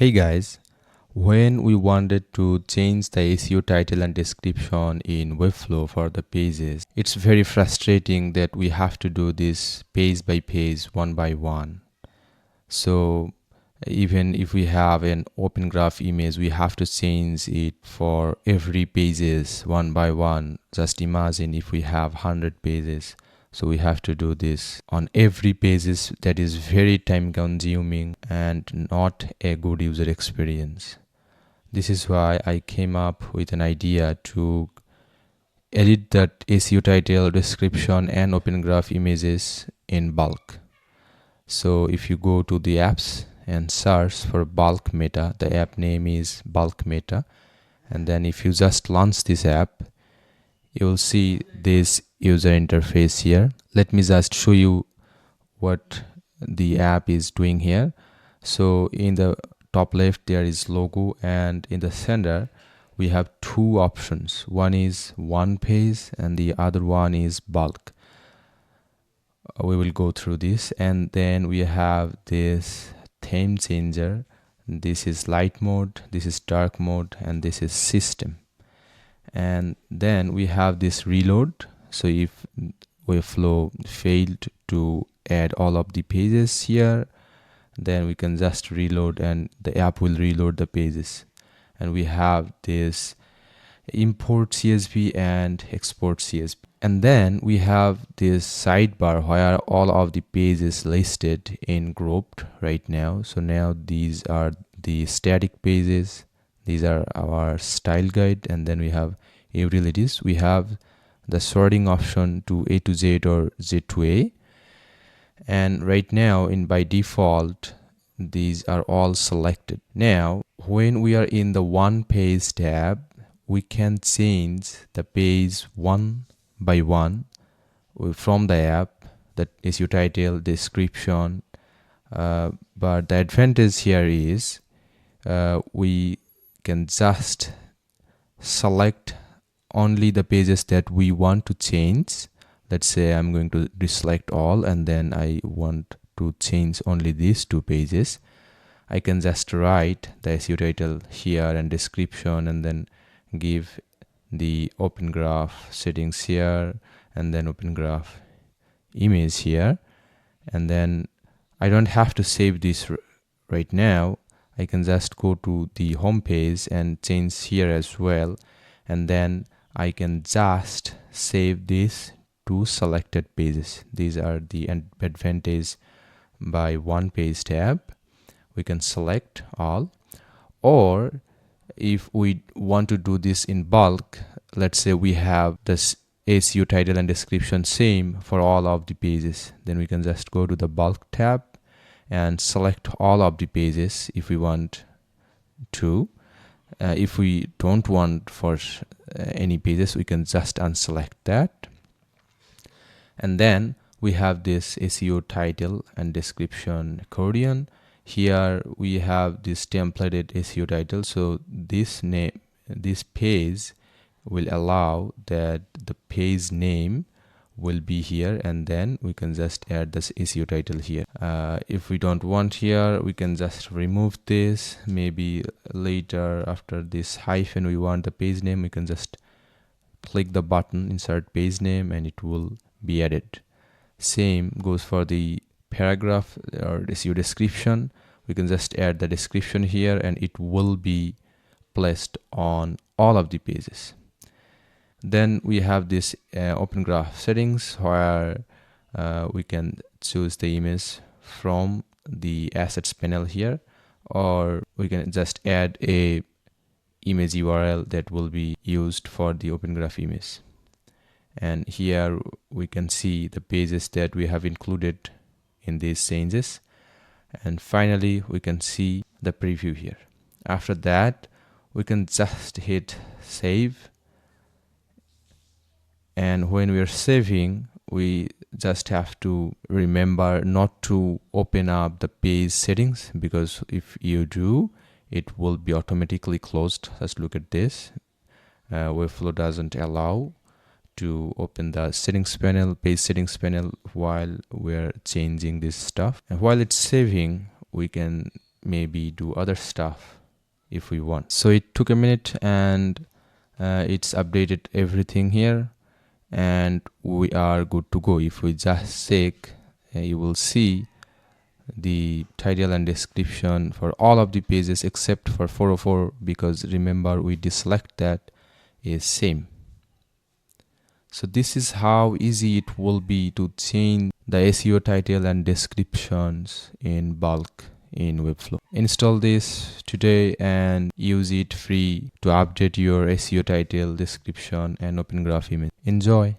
Hey guys, when we wanted to change the SEO title and description in Webflow for the pages, it's very frustrating that we have to do this page by page, one by one. So even if we have an open graph image, we have to change it for every pages one by one. Just imagine if we have 100 pages. So we have to do this on every pages. That is very time consuming and not a good user experience. This is why I came up with an idea to edit that SEO title, description and open graph images in bulk. So if you go to the apps and search for BulkMeta, the app name is BulkMeta, and then if you just launch this app, you will see this user interface here. Let me just show you what the app is doing here. So in the top left there is logo, and in the center we have two options. One is one page and the other one is bulk. We will go through this, and then we have this theme changer. This is light mode, this is dark mode, and this is system. And then we have this reload. So if Webflow failed to add all of the pages here, then we can just reload and the app will reload the pages. And we have this import CSV and export CSV. And then we have this sidebar where all of the pages listed in grouped right now. So now these are the static pages. These are our style guide, and then we have utilities. We have the sorting option to A to Z or Z to A. And right now by default, these are all selected. Now, when we are in the one page tab, we can change the page one by one from the app, that is your title, description. But the advantage here is we can just select only the pages that we want to change. Let's say I'm going to deselect all, and then I want to change only these two pages. I can just write the SEO title here and description, and then give the open graph settings here, and then open graph image here. And then I don't have to save this right now. I can just go to the home page and change here as well, and then I can just save this to selected pages. These are the advantage by one page tab. We can select all, or if we want to do this in bulk, let's say we have this SEO title and description same for all of the pages, then we can just go to the bulk tab and select all of the pages if we want to. If we don't want for any pages, we can just unselect that. And then we have this SEO title and description accordion. Here we have this templated SEO title. So this page will allow that the page name will be here, and then we can just add this SEO title here. If we don't want here, we can just remove this. Maybe later after this hyphen we want the page name, we can just click the button insert page name and it will be added. Same goes for the paragraph or SEO description. We can just add the description here and it will be placed on all of the pages. Then we have this open graph settings where we can choose the image from the assets panel here, or we can just add a image URL that will be used for the open graph image. And here we can see the pages that we have included in these changes. And finally we can see the preview here. After that we can just hit save, and when we are saving, we just have to remember not to open up the page settings, because if you do, it will be automatically closed. Let's look at this. Webflow doesn't allow to open the settings panel, page settings panel, while we're changing this stuff. And while it's saving, we can maybe do other stuff if we want. So it took a minute, and it's updated everything here, and we are good to go. If we just check, you will see the title and description for all of the pages except for 404, because remember we deselect that is same. So this is how easy it will be to change the SEO title and descriptions in bulk in Webflow. Install this today and use it free to update your SEO title, description and open graph image. Enjoy.